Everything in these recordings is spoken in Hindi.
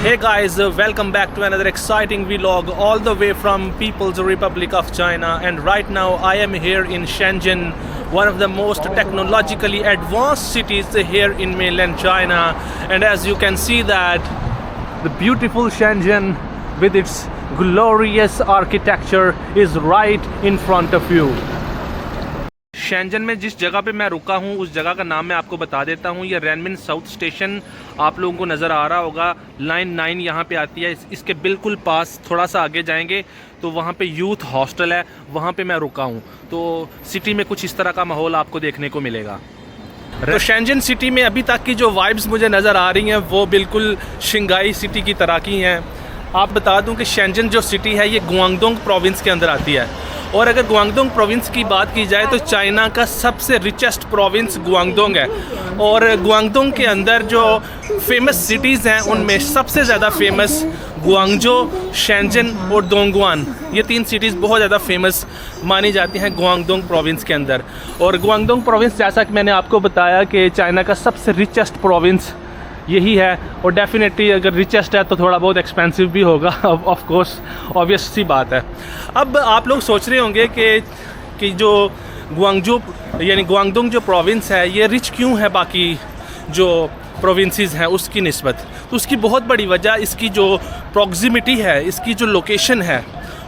Hey guys, welcome back to another exciting vlog all the way from People's Republic of China, and right now I am here in Shenzhen, one of the most technologically advanced cities here in mainland China. And as you can see that the beautiful Shenzhen with its glorious architecture is right in front of you. Shenzhen में जिस जगह पे मैं रुका हूँ उस जगह का नाम मैं आपको बता देता हूँ। ये रेनमिन साउथ स्टेशन आप लोगों को नज़र आ रहा होगा, लाइन 9 यहाँ पे आती है। इसके बिल्कुल पास थोड़ा सा आगे जाएंगे तो वहाँ पे यूथ हॉस्टल है, वहाँ पे मैं रुका हूँ। तो सिटी में कुछ इस तरह का माहौल आपको देखने को मिलेगा। तो शेंजन सिटी में अभी तक की जो वाइब्स मुझे नज़र आ रही हैं वो बिल्कुल शंघाई सिटी की तरह की हैं। आप बता दूं कि शेंजन जो सिटी है ये गुआंगडोंग प्रोविंस के अंदर आती है, और अगर गुआंगडोंग प्रोविंस की बात की जाए तो चाइना का सबसे रिचेस्ट प्रोविंस गुआंगडोंग है। और गुआंगडोंग के अंदर जो फेमस सिटीज़ हैं उनमें सबसे ज़्यादा फेमस गुआंगजो, शेंजन और डोंगुआन, ये 3 सिटीज़ बहुत ज़्यादा फेमस मानी जाती हैं गुआंगडोंग प्रोविंस के अंदर। और गुआंगडोंग प्रोविंस जैसा कि मैंने आपको बताया कि चाइना का सबसे रिचेस्ट प्रोविंस यही है, और डेफिनेटली अगर रिचेस्ट है तो थोड़ा बहुत एक्सपेंसिव भी होगा, ऑफ कोर्स, ऑब्वियस सी बात है। अब आप लोग सोच रहे होंगे कि जो गुआंगजो यानी गुआंगडोंग जो प्रोविंस है ये रिच क्यों है बाकी जो प्रोविंसेस हैं उसकी निस्बत। तो उसकी बहुत बड़ी वजह इसकी जो प्रॉक्सिमिटी है, इसकी जो लोकेशन है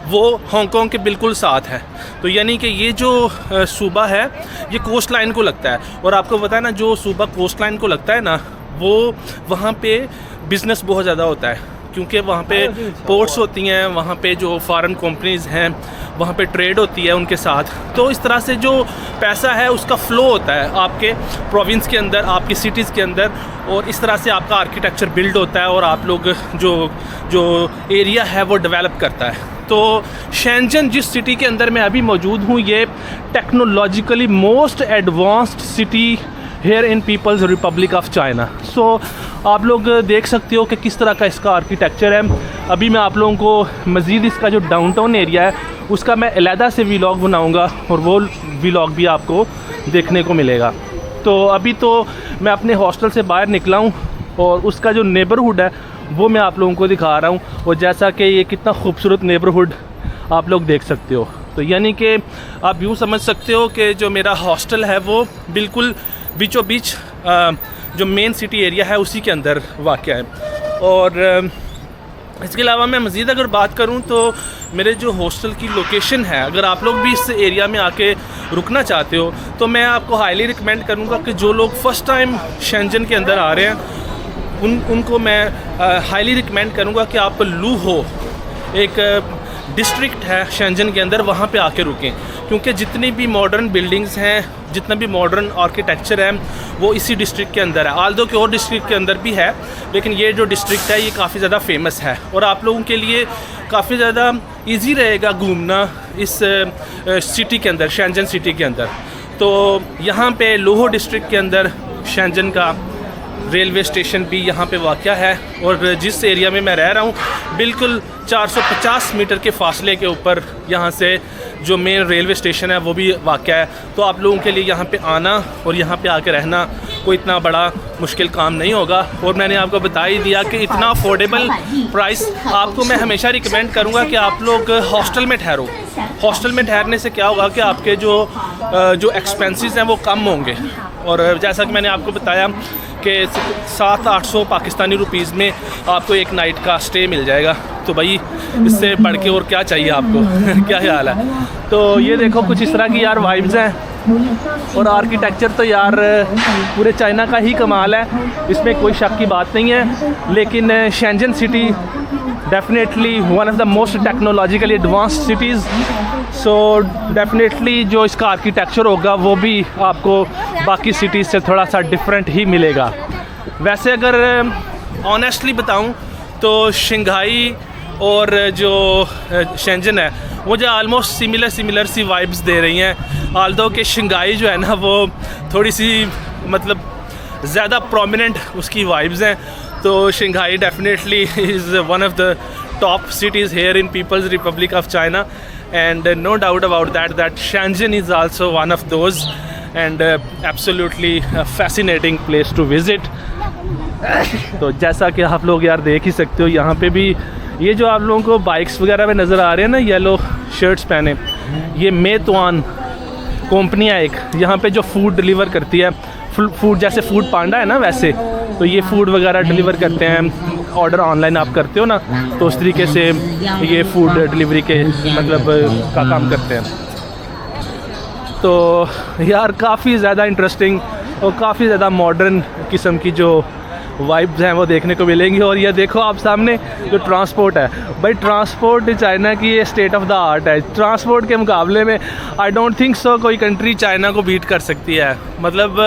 वो हांगकांग के बिल्कुल साथ है। तो यानी कि ये जो सूबा है ये कोस्ट लाइन को लगता है, और आपको पता है ना जो सूबा कोस्ट लाइन को लगता है ना वो वहाँ पे बिज़नेस बहुत ज़्यादा होता है, क्योंकि वहाँ पे पोर्ट्स होती हैं, वहाँ पे जो फॉरेन कंपनीज़ हैं वहाँ पे ट्रेड होती है उनके साथ। तो इस तरह से जो पैसा है उसका फ़्लो होता है आपके प्रोविंस के अंदर, आपकी सिटीज़ के अंदर, और इस तरह से आपका आर्किटेक्चर बिल्ड होता है और आप लोग जो एरिया है वो डेवलप करता है। तो शेंजन जिस सिटी के अंदर मैं अभी मौजूद हूँ ये technologically most advanced city here in People's Republic of China. So आप लोग देख सकते हो कि किस तरह का इसका आर्किटेक्चर है। अभी मैं आप लोगों को मज़ीद इसका जो डाउनटाउन एरिया है उसका मैं अलहदा से व्लॉग बनाऊंगा, और वो व्लॉग भी आपको देखने को मिलेगा। तो अभी तो मैं अपने हॉस्टल से बाहर निकला हूँ और उसका जो नेबरहुड है वो मैं आप लोगों को दिखा रहा हूँ, और जैसा कि ये कितना खूबसूरत नेबरहुड आप लोग देख सकते हो। तो यानी कि आप यूँ समझ सकते हो कि जो मेरा हॉस्टल है वो बिल्कुल बीचों बीच जो मेन सिटी एरिया है उसी के अंदर वाक़ है। और इसके अलावा मैं मज़ीद अगर बात करूं तो मेरे जो हॉस्टल की लोकेशन है, अगर आप लोग भी इस एरिया में आके रुकना चाहते हो तो मैं आपको हाईली रिकमेंड करूंगा कि जो लोग फ़र्स्ट टाइम शेंजन के अंदर आ रहे हैं उनको मैं हाईली रिकमेंड करूंगा कि आप लूहो एक डिस्ट्रिक्ट है शेंजन के अंदर, वहाँ पे आके रुकें, क्योंकि जितनी भी मॉडर्न बिल्डिंग्स हैं, जितना भी मॉडर्न आर्किटेक्चर है वो इसी डिस्ट्रिक्ट के अंदर है। आल्दो के और डिस्ट्रिक्ट के अंदर भी है, लेकिन ये जो डिस्ट्रिक्ट है ये काफ़ी ज़्यादा फेमस है, और आप लोगों के लिए काफ़ी ज़्यादा इजी रहेगा घूमना इस सिटी के अंदर, शेंजन सिटी के अंदर। तो यहाँ पे लोहो डिस्ट्रिक्ट के अंदर शेंजन का रेलवे स्टेशन भी यहाँ पे वाक़या है, और जिस एरिया में मैं रह रहा हूँ बिल्कुल 450 मीटर के फासले के ऊपर यहाँ से जो मेन रेलवे स्टेशन है वो भी वाक़या है। तो आप लोगों के लिए यहाँ पे आना और यहाँ पे आके रहना कोई इतना बड़ा मुश्किल काम नहीं होगा। और मैंने आपको बता ही दिया कि इतना अफोर्डेबल प्राइस, आपको मैं हमेशा रिकमेंड करूँगा कि आप लोग हॉस्टल में ठहरो। हॉस्टल में ठहरने से क्या होगा कि आपके जो एक्सपेंसेस हैं वो कम होंगे, और जैसा कि मैंने आपको बताया कि 700-800 पाकिस्तानी रुपीज़ में आपको एक नाइट का स्टे मिल जाएगा। तो भाई इससे बढ़ के और क्या चाहिए आपको क्या ख्याल है। तो ये देखो कुछ इस तरह की यार वाइब्स हैं, और आर्किटेक्चर तो यार पूरे चाइना का ही कमाल है, इसमें कोई शक की बात नहीं है। लेकिन Shenzhen city definitely one of the most technologically advanced cities. So definitely जो इसका आर्किटेक्चर होगा वो भी आपको बाकी सिटीज़ से थोड़ा सा डिफरेंट ही मिलेगा। वैसे अगर ऑनेस्टली बताऊं तो शंघाई और जो शेंजन है मुझे आलमोस्ट सिमिलर सी वाइब्स दे रही हैं। आल्दो कि शंघाई जो है ना वो थोड़ी सी मतलब ज़्यादा प्रोमिनेंट उसकी वाइब्स हैं। तो Shanghai definitely is one of the top cities here in People's Republic of China, and no doubt about that Shenzhen is also one of those, and absolutely a fascinating place to visit. तो जैसा कि आप लोग यार देख ही सकते हो, यहाँ पे भी ये जो आप लोगों को बाइक्स वगैरह में नज़र आ रहे हैं ना, येलो शर्ट्स पहने, ये मेतवान कंपनी है एक, यहाँ पे जो फूड डिलीवर करती है, फूड जैसे फूड पांडा है ना वैसे, तो ये फूड वगैरह डिलीवर करते हैं। ऑर्डर ऑनलाइन आप करते हो ना, तो उस तरीके से ये फूड डिलीवरी के मतलब का काम करते हैं। तो यार काफ़ी ज़्यादा इंटरेस्टिंग और काफ़ी ज़्यादा मॉडर्न किस्म की जो वाइब्स हैं वो देखने को मिलेंगी। और ये देखो आप सामने जो ट्रांसपोर्ट है, भाई ट्रांसपोर्ट चाइना की ये स्टेट ऑफ द आर्ट है। ट्रांसपोर्ट के मुकाबले में आई डोंट थिंक सो कोई कंट्री चाइना को बीट कर सकती है। मतलब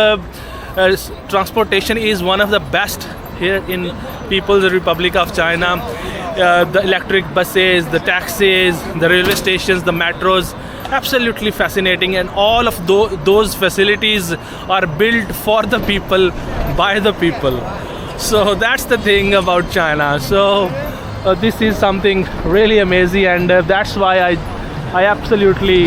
transportation is one of the best here in People's Republic of China. The electric buses, the taxis, the railway stations, the metros, absolutely fascinating, and all of those facilities are built for the people, by the people. So that's the thing about China. So this is something really amazing, and that's why I absolutely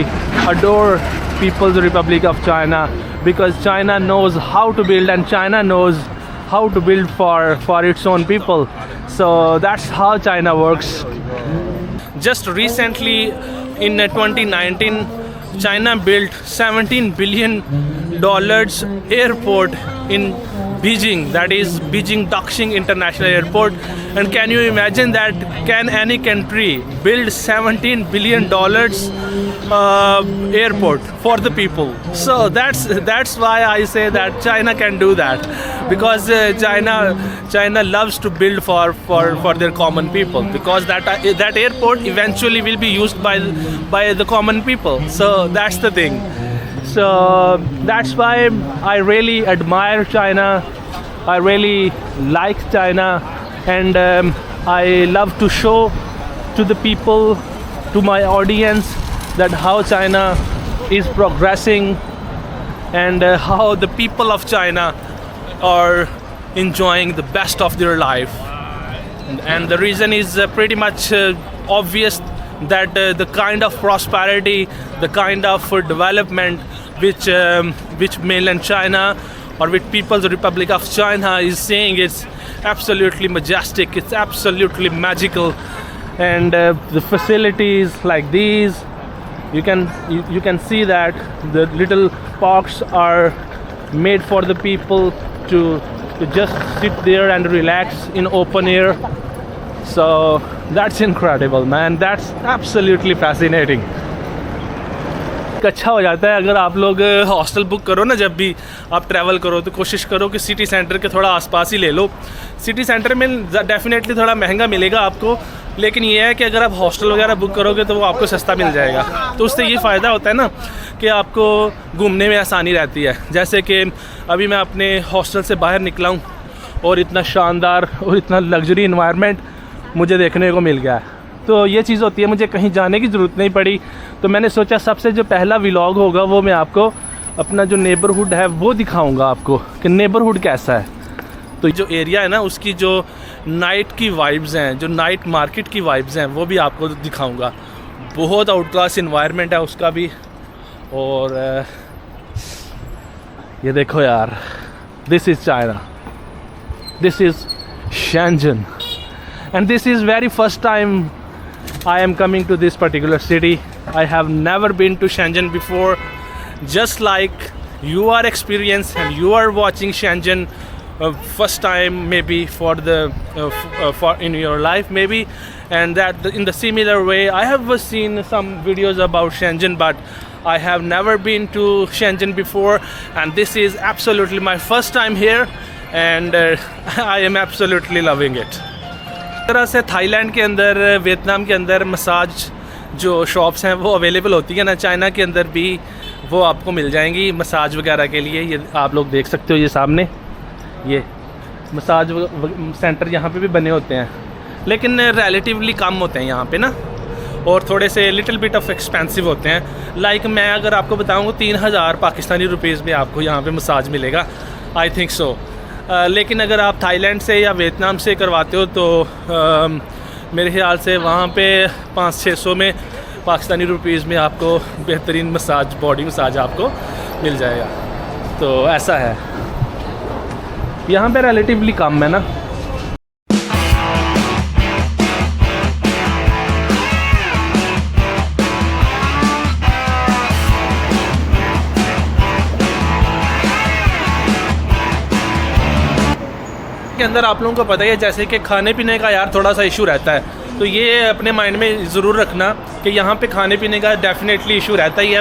adore People's Republic of China, because China knows how to build, and China knows how to build for its own people. So that's how China works. Just recently in 2019, China built $17 billion airport in Beijing, that is Beijing Daxing International Airport. And can you imagine that? Can any country build $17 billion airport for the people? So that's why I say that China can do that, because China loves to build for their common people, because that airport eventually will be used by the common people. So that's the thing. So that's why I really admire China. I really like China, and I love to show to the people, to my audience, that how China is progressing, and how the people of China are enjoying the best of their life. And the reason is pretty much obvious, that the kind of prosperity, the kind of development which mainland China or with People's Republic of China is seeing, it's absolutely majestic, it's absolutely magical. And the facilities like these, you can see that the little parks are made for the people to just sit there and relax in open air. So that's incredible, man. That's absolutely fascinating. अच्छा हो जाता है अगर आप लोग हॉस्टल बुक करो ना, जब भी आप ट्रैवल करो तो कोशिश करो कि सिटी सेंटर के थोड़ा आसपास ही ले लो। सिटी सेंटर में डेफिनेटली थोड़ा महंगा मिलेगा आपको, लेकिन ये है कि अगर आप हॉस्टल वगैरह बुक करोगे तो वो आपको सस्ता मिल जाएगा। तो उससे ये फ़ायदा होता है ना कि आपको घूमने में आसानी रहती है। जैसे कि अभी मैं अपने हॉस्टल से बाहर निकला हूँ और इतना शानदार और इतना लग्जरी इन्वायरमेंट मुझे देखने को मिल गया है। तो ये चीज़ होती है, मुझे कहीं जाने की ज़रूरत नहीं पड़ी। तो मैंने सोचा सबसे जो पहला व्लॉग होगा वो मैं आपको अपना जो नेबरहुड है वो दिखाऊंगा आपको कि नेबरहुड कैसा है। तो जो एरिया है ना उसकी जो नाइट की वाइब्स हैं, जो नाइट मार्केट की वाइब्स हैं, वो भी आपको दिखाऊंगा। बहुत आउट क्लास इन्वायरमेंट है उसका भी। और ये देखो यार, this is China, this is Shenzhen, and this is very first time I am coming to this particular city. I have never been to Shenzhen before. Just like you are experienced and you are watching Shenzhen first time maybe for in your life maybe, and that in the similar way I have seen some videos about Shenzhen, but I have never been to Shenzhen before, and this is absolutely my first time here, and I am absolutely loving it. तरह से थाईलैंड के अंदर, वियतनाम के अंदर मसाज जो शॉप्स हैं वो अवेलेबल होती है ना, चाइना के अंदर भी वो आपको मिल जाएंगी मसाज वगैरह के लिए। ये आप लोग देख सकते हो, ये सामने ये मसाज सेंटर यहाँ पे भी बने होते हैं, लेकिन रिलेटिवली कम होते हैं यहाँ पे ना, और थोड़े से लिटिल बिट ऑफ एक्सपेंसिव होते हैं। लाइक मैं अगर आपको बताऊँ 3000 पाकिस्तानी रुपीज़ में आपको यहाँ पे मसाज मिलेगा, आई थिंक सो। लेकिन अगर आप थाईलैंड से या वियतनाम से करवाते हो तो मेरे ख्याल से वहाँ पे 500-600 में पाकिस्तानी रुपीज़ में आपको बेहतरीन मसाज, बॉडी मसाज आपको मिल जाएगा। तो ऐसा है। यहाँ पे रिलेटिवली कम है ना। के अंदर आप लोगों को पता ही है जैसे कि खाने पीने का यार थोड़ा सा इशू रहता है, तो ये अपने माइंड में ज़रूर रखना कि यहाँ पे खाने पीने का डेफिनेटली इशू रहता ही है।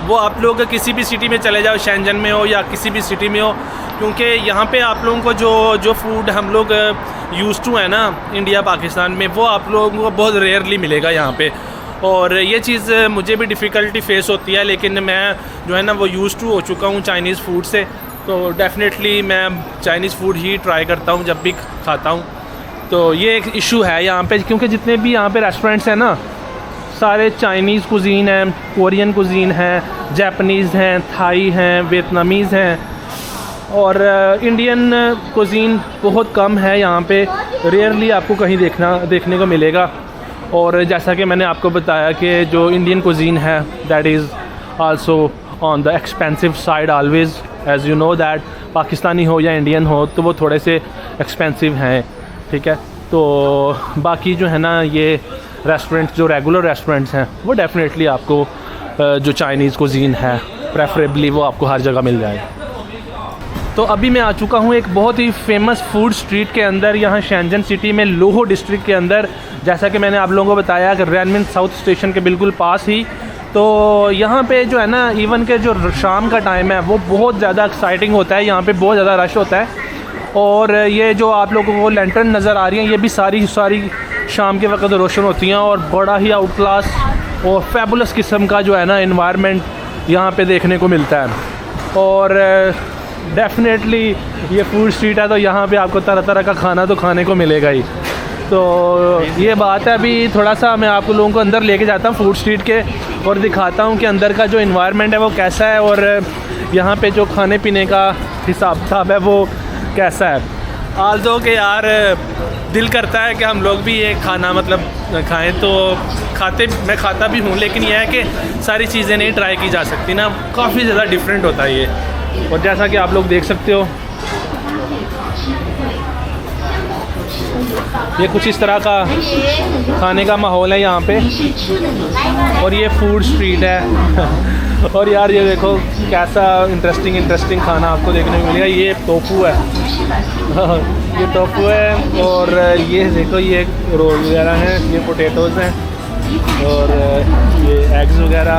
वो आप लोग किसी भी सिटी में चले जाओ, शेंजन में हो या किसी भी सिटी में हो, क्योंकि यहाँ पे आप लोगों को जो फूड हम लोग यूज़ टू है ना इंडिया पाकिस्तान में, वो आप लोगों को बहुत रेयरली मिलेगा यहाँ पे। और ये चीज़ मुझे भी डिफ़िकल्टी फेस होती है, लेकिन मैं जो है ना वो यूज़ टू हो चुका हूँ चाइनीज़ फूड से, तो डेफ़िनेटली मैं चाइनीज़ फूड ही ट्राई करता हूँ जब भी खाता हूँ। तो ये एक इशू है यहाँ पे, क्योंकि जितने भी यहाँ पे रेस्टोरेंट्स हैं ना सारे चाइनीज़ कुज़ीन हैं, कोरियन कुज़ीन हैं, जापानीज़ हैं, थाई हैं, वियतनामीज़ हैं, और इंडियन कुज़ीन बहुत कम है यहाँ पे, रेयरली आपको कहीं देखने को मिलेगा। और जैसा कि मैंने आपको बताया कि जो इंडियन कुज़ीन है that is also on the expensive side always, as you know that Pakistani हो या इंडियन हो तो वो थोड़े से एक्सपेंसिव हैं, ठीक है। तो बाकी जो है ना ये रेस्टोरेंट्स जो रेगुलर रेस्टोरेंट्स हैं वो डेफ़िनेटली आपको जो चाइनीज़ कुज़ीन है प्रेफरेबली वो आपको हर जगह मिल जाएगा। तो अभी मैं आ चुका हूँ एक बहुत ही फेमस फूड स्ट्रीट के अंदर, यहाँ शेंजन सिटी में लोहो डिस्ट्रिक्ट के अंदर, जैसा कि मैंने आप लोगों को बताया कि रेनमिन साउथ स्टेशन के बिल्कुल पास ही। तो यहाँ पे जो है ना इवन के जो शाम का टाइम है वो बहुत ज़्यादा एक्साइटिंग होता है, यहाँ पे बहुत ज़्यादा रश होता है। और ये जो आप लोगों को लैंटर्न नज़र आ रही हैं ये भी सारी शाम के वक्त रोशन होती हैं, और बड़ा ही आउट क्लास और फैबुलस किस्म का जो है ना एनवायरनमेंट यहाँ पे देखने को मिलता है। और डेफिनेटली ये फूड स्ट्रीट है तो यहाँ पे आपको तरह तरह का खाना तो खाने को मिलेगा ही। तो ये बात है, अभी थोड़ा सा मैं आप लोगों को अंदर लेके जाता हूँ फूड स्ट्रीट के और दिखाता हूँ कि अंदर का जो इन्वायरमेंट है वो कैसा है और यहाँ पे जो खाने पीने का हिसाब किताब है वो कैसा है। आल्दो के यार दिल करता है कि हम लोग भी ये खाना मतलब खाएं, तो मैं खाता भी हूँ, लेकिन यह है कि सारी चीज़ें नहीं ट्राई की जा सकती ना, काफ़ी ज़्यादा डिफरेंट होता है ये। और जैसा कि आप लोग देख सकते हो ये कुछ इस तरह का खाने का माहौल है यहाँ पे, और ये फूड स्ट्रीट है। और यार ये देखो कैसा इंटरेस्टिंग खाना आपको देखने को मिलेगा। ये टोफू है ये टोफू है, और ये देखो ये रोल वगैरह हैं, ये पोटैटोज़ हैं, और ये एग्स वगैरह।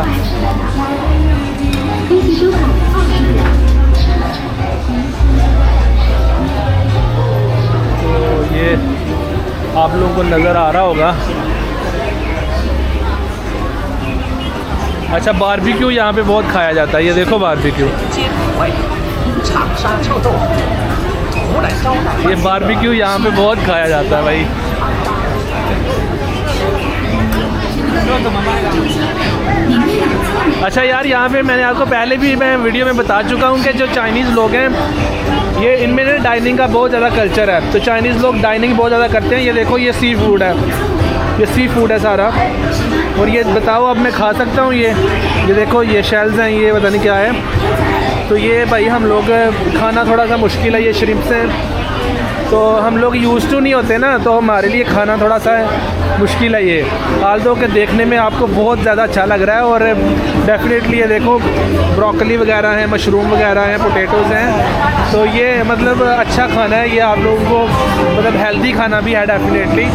तो ये आप लोगों को नज़र आ रहा होगा। अच्छा, बारबेक्यू यहाँ पे बहुत खाया जाता है, ये देखो बारबेक्यू, ये बारबेक्यू यहाँ पे बहुत खाया जाता है भाई। अच्छा यार, यहाँ पे मैंने आपको पहले भी मैं वीडियो में बता चुका हूँ कि जो चाइनीज़ लोग हैं ये इनमें ना डाइनिंग का बहुत ज़्यादा कल्चर है, तो चाइनीज़ लोग डाइनिंग बहुत ज़्यादा करते हैं। ये देखो ये सी फूड है, ये सी फूड है सारा, और ये बताओ अब मैं खा सकता हूँ ये देखो ये शेल्स हैं, ये पता नहीं क्या है। तो ये भाई हम लोग खाना थोड़ा सा मुश्किल है, ये श्रिम्प्स हैं, तो हम लोग यूज़ टू नहीं होते ना, तो हमारे लिए खाना थोड़ा सा मुश्किल है ये। आल्दो के देखने में आपको बहुत ज़्यादा अच्छा लग रहा है, और डेफिनेटली ये देखो ब्रोकली वगैरह हैं, मशरूम वगैरह हैं, पोटैटोज़ हैं, तो ये मतलब अच्छा खाना है ये, आप लोगों को मतलब हेल्दी खाना भी है डेफिनेटली।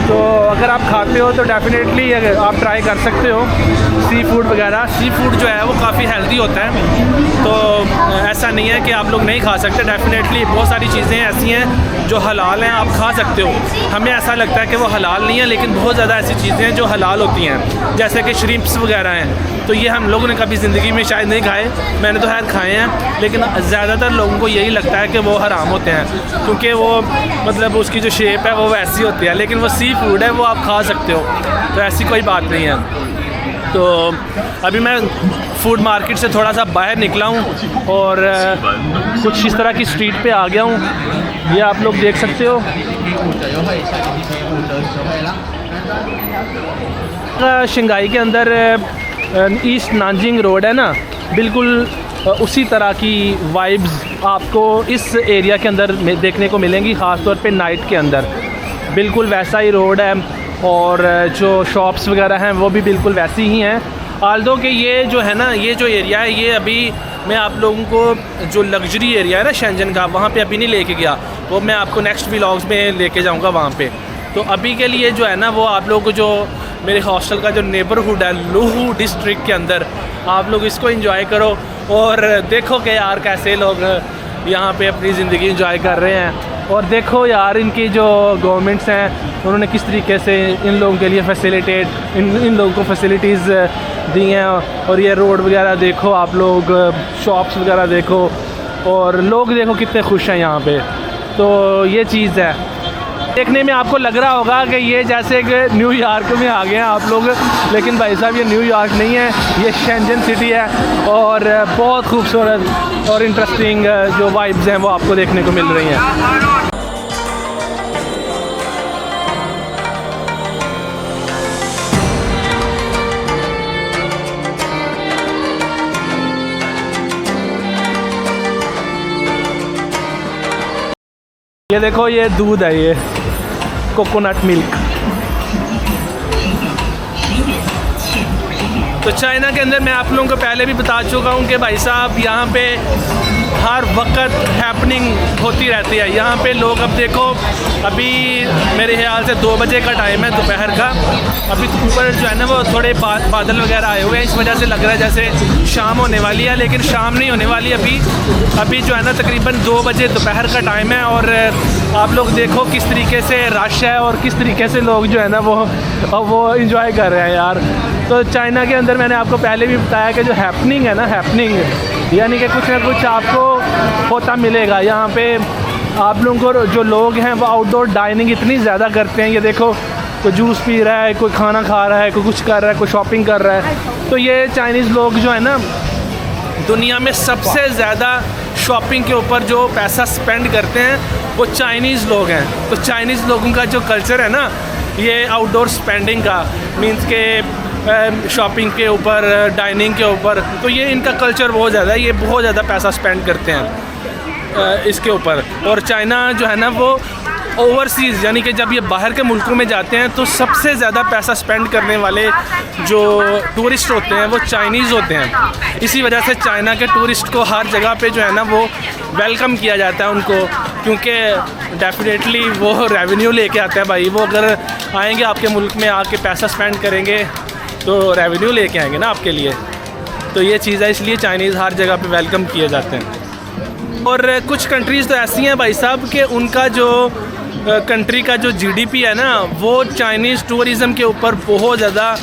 तो अगर आप खाते हो तो डेफिनेटली आप ट्राई कर सकते हो सी फूड वगैरह। सी फूड जो है वो काफ़ी हेल्दी होता है, तो ऐसा नहीं है कि आप लोग नहीं खा सकते, डेफिनेटली बहुत सारी चीज़ें ऐसी हैं जो हलाल हैं, आप खा सकते हो। हमें ऐसा लगता है कि वो हलाल नहीं है, लेकिन बहुत ज़्यादा ऐसी चीज़ें हैं जो हलाल होती हैं, जैसे कि श्रिम्प्स वगैरह हैं, तो ये हम लोगों ने कभी ज़िंदगी में शायद नहीं खाए, मैंने तो खैर खाए हैं, लेकिन ज़्यादातर लोगों को यही लगता है कि वो हराम होते हैं, क्योंकि वो मतलब उसकी जो शेप है वो वैसी होती है, लेकिन वो सी फूड है, वो आप खा सकते हो, तो ऐसी कोई बात नहीं है। तो अभी मैं फूड मार्केट से थोड़ा सा बाहर निकला हूँ और कुछ इस तरह की स्ट्रीट पे आ गया हूँ, ये आप लोग देख सकते हो। शंघाई के अंदर ईस्ट नानजिंग रोड है ना, बिल्कुल उसी तरह की वाइब्स आपको इस एरिया के अंदर देखने को मिलेंगी, ख़ास तौर पे नाइट के अंदर। बिल्कुल वैसा ही रोड है और जो शॉप्स वगैरह हैं वो भी बिल्कुल वैसी ही हैं। आल्दो कि ये जो है ना, ये जो एरिया है, ये अभी मैं आप लोगों को जो लग्जरी एरिया है ना शेंजन का, वहाँ पे अभी नहीं लेके गया, वो मैं आपको नेक्स्ट व्लॉग्स में लेके जाऊँगा वहाँ पे। तो अभी के लिए जो है ना, वो आप लोग को जो मेरे हॉस्टल का जो नेबरहुड है लुहु डिस्ट्रिक्ट के अंदर, आप लोग इसको एंजॉय करो और देखो कि यार कैसे लोग यहाँ पे अपनी ज़िंदगी एंजॉय कर रहे हैं। और देखो यार इनकी जो गवर्नमेंट्स हैं उन्होंने किस तरीके से इन लोगों के लिए इन लोगों को फैसिलिटीज़ दी हैं। और ये रोड वगैरह देखो आप लोग, शॉप्स वगैरह देखो, और लोग देखो कितने खुश हैं यहाँ पे। तो ये चीज़ है, देखने में आपको लग रहा होगा कि ये जैसे कि न्यूयॉर्क में आ गए हैं आप लोग, लेकिन भाई साहब ये न्यूयॉर्क नहीं है, ये शेंजन सिटी है। और बहुत खूबसूरत और इंटरेस्टिंग जो वाइब्स हैं वो आपको देखने को मिल रही हैं। ये देखो ये दूध है, ये कोकोनट मिल्क। तो चाइना के अंदर मैं आप लोगों को पहले भी बता चुका हूँ कि भाई साहब यहाँ पे हर वक्त हैपनिंग होती रहती है। यहाँ पे लोग, अब देखो अभी मेरे ख्याल से 2 बजे का टाइम है दोपहर का। अभी तो ऊपर जो है ना वो थोड़े बादल वगैरह आए हुए हैं, इस वजह से लग रहा है जैसे शाम होने वाली है, लेकिन शाम नहीं होने वाली अभी जो है ना तकरीबन 2 बजे दोपहर का टाइम है। और आप लोग देखो किस तरीके से रश है और किस तरीके से लोग जो है ना वो इंजॉय कर रहे हैं यार। तो चाइना के अंदर मैंने आपको पहले भी बताया कि जो हैपनिंग है ना, हैपनिंग यानी कि कुछ ना कुछ आपको होता मिलेगा यहाँ पे। आप लोगों को जो लोग हैं वो आउटडोर डाइनिंग इतनी ज़्यादा करते हैं। ये देखो कोई जूस पी रहा है, कोई खाना खा रहा है, कोई कुछ कर रहा है, कोई शॉपिंग कर रहा है। तो ये चाइनीज़ लोग जो है ना दुनिया में सबसे ज़्यादा शॉपिंग के ऊपर जो पैसा स्पेंड करते हैं वो चाइनीज़ लोग हैं। तो चाइनीज़ लोगों का जो कल्चर है ना, ये आउटडोर स्पेंडिंग का, मीन्स के शॉपिंग के ऊपर, डाइनिंग के ऊपर, तो ये इनका कल्चर बहुत ज़्यादा है। ये बहुत ज़्यादा पैसा स्पेंड करते हैं इसके ऊपर। और चाइना जो है ना वो ओवरसीज़ यानी कि जब ये बाहर के मुल्कों में जाते हैं तो सबसे ज़्यादा पैसा स्पेंड करने वाले जो टूरिस्ट होते हैं वो चाइनीज़ होते हैं। इसी वजह से चाइना के टूरिस्ट को हर जगह पे जो है ना वो वेलकम किया जाता है उनको, क्योंकि डेफिनेटली वो रेवेन्यू लेके आते हैं भाई। वो अगर आएंगे आपके मुल्क में आके पैसा स्पेंड करेंगे तो रेवेन्यू लेके आएंगे ना आपके लिए। तो ये चीज़ है, इसलिए चाइनीज़ हर जगह पे वेलकम किए जाते हैं। और कुछ कंट्रीज़ तो ऐसी हैं भाई साहब कि उनका जो कंट्री का जो जीडीपी है ना वो चाइनीज़ टूरिज़म के ऊपर बहुत ज़्यादा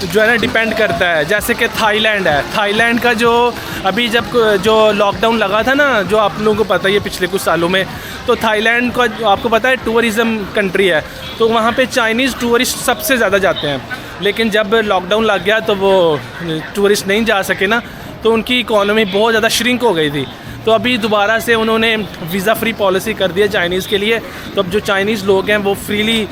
जो है ना डिपेंड करता है। जैसे कि थाईलैंड है, थाईलैंड का जो अभी जब जो लॉकडाउन लगा था ना, जो आप लोगों को पता ही है पिछले कुछ सालों में, तो थाईलैंड का आपको पता है टूरिज़म कंट्री है, तो वहाँ पे चाइनीज़ टूरिस्ट सबसे ज़्यादा जाते हैं। लेकिन जब लॉकडाउन लग गया तो वो टूरिस्ट नहीं जा सके ना, तो उनकी इकॉनमी बहुत ज़्यादा श्रिंक हो गई थी। तो अभी दोबारा से उन्होंने वीज़ा फ्री पॉलिसी कर दी है चाइनीज़ के लिए। तो अब जो चाइनीज़ लोग हैं वो फ्रीली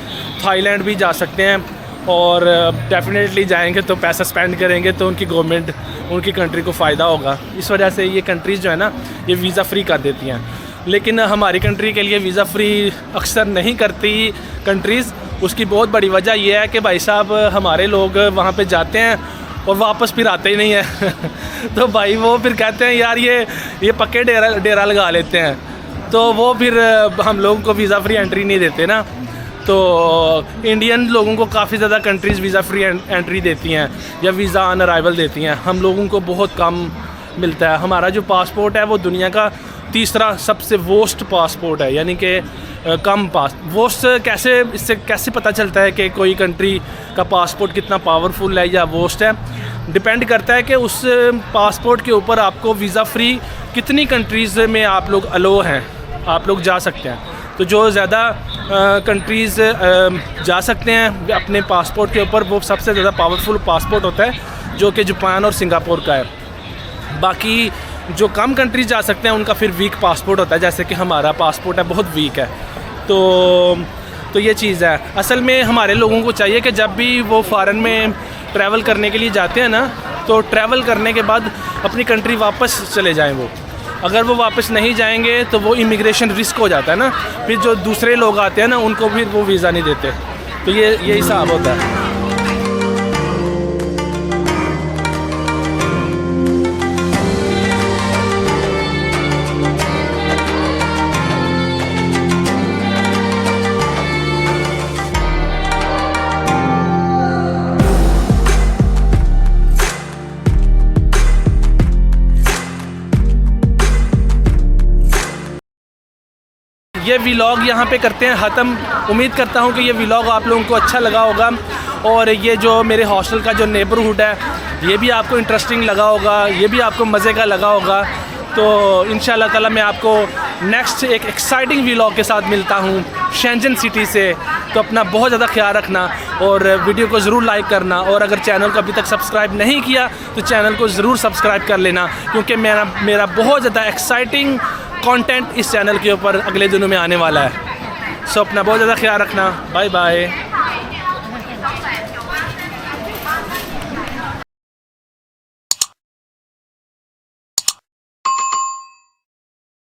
थाईलैंड भी जा सकते हैं, और डेफिनेटली जाएंगे तो पैसा स्पेंड करेंगे तो उनकी गवर्नमेंट, उनकी कंट्री को फ़ायदा होगा। इस वजह से ये कंट्रीज़ जो है ना ये वीज़ा फ्री कर देती हैं। लेकिन हमारी कंट्री के लिए वीज़ा फ्री अक्सर नहीं करती कंट्रीज़। उसकी बहुत बड़ी वजह यह है कि भाई साहब हमारे लोग वहाँ पे जाते हैं और वापस फिर आते ही नहीं है तो भाई वो फिर कहते हैं यार ये पक्के डेरा लगा लेते हैं, तो वो फिर हम लोगों को वीज़ा फ्री एंट्री नहीं देते ना। तो इंडियन लोगों को काफ़ी ज़्यादा कंट्रीज़ वीज़ा फ्री एंट्री देती हैं या वीज़ा ऑन अराइवल देती हैं, हम लोगों को बहुत कम मिलता है। हमारा जो पासपोर्ट है वो दुनिया का तीसरा सबसे वोस्ट पासपोर्ट है, यानी कि कम वोस्ट इससे कैसे पता चलता है कि कोई कंट्री का पासपोर्ट कितना पावरफुल है या वोस्ट है? डिपेंड करता है कि उस पासपोर्ट के ऊपर आपको वीज़ा फ्री कितनी कंट्रीज़ में आप लोग अलो हैं, आप लोग जा सकते हैं। तो जो ज़्यादा कंट्रीज़ जा सकते हैं अपने पासपोर्ट के ऊपर, वो सबसे ज़्यादा पावरफुल पासपोर्ट होता है जो कि जापान और सिंगापुर का है। बाकी जो कम कंट्रीज जा सकते हैं उनका फिर वीक पासपोर्ट होता है, जैसे कि हमारा पासपोर्ट है बहुत वीक है। तो ये चीज़ है। असल में हमारे लोगों को चाहिए कि जब भी वो फ़ॉरेन में ट्रैवल करने के लिए जाते हैं ना, तो ट्रैवल करने के बाद अपनी कंट्री वापस चले जाएं वो। अगर वो वापस नहीं जाएंगे तो वो इमिग्रेशन रिस्क हो जाता है ना, फिर जो दूसरे लोग आते हैं ना उनको फिर वो वीज़ा नहीं देते। तो ये हिसाब होता है। ये व्लॉग यहाँ पे करते हैं ख़त्म। उम्मीद करता हूँ कि ये व्लॉग आप लोगों को अच्छा लगा होगा और ये जो मेरे हॉस्टल का जो नेबरहुड है ये भी आपको इंटरेस्टिंग लगा होगा, ये भी आपको मज़े का लगा होगा। तो इंशाल्लाह ताला मैं आपको नेक्स्ट एक एक्साइटिंग व्लॉग के साथ मिलता हूँ शेंजन सिटी से। तो अपना बहुत ज़्यादा ख्याल रखना और वीडियो को ज़रूर लाइक करना, और अगर चैनल को अभी तक सब्सक्राइब नहीं किया तो चैनल को ज़रूर सब्सक्राइब कर लेना, क्योंकि मेरा बहुत ज़्यादा एक्साइटिंग कंटेंट इस चैनल के ऊपर अगले दिनों में आने वाला है। सो अपना बहुत ज़्यादा ख्याल रखना। Bye bye.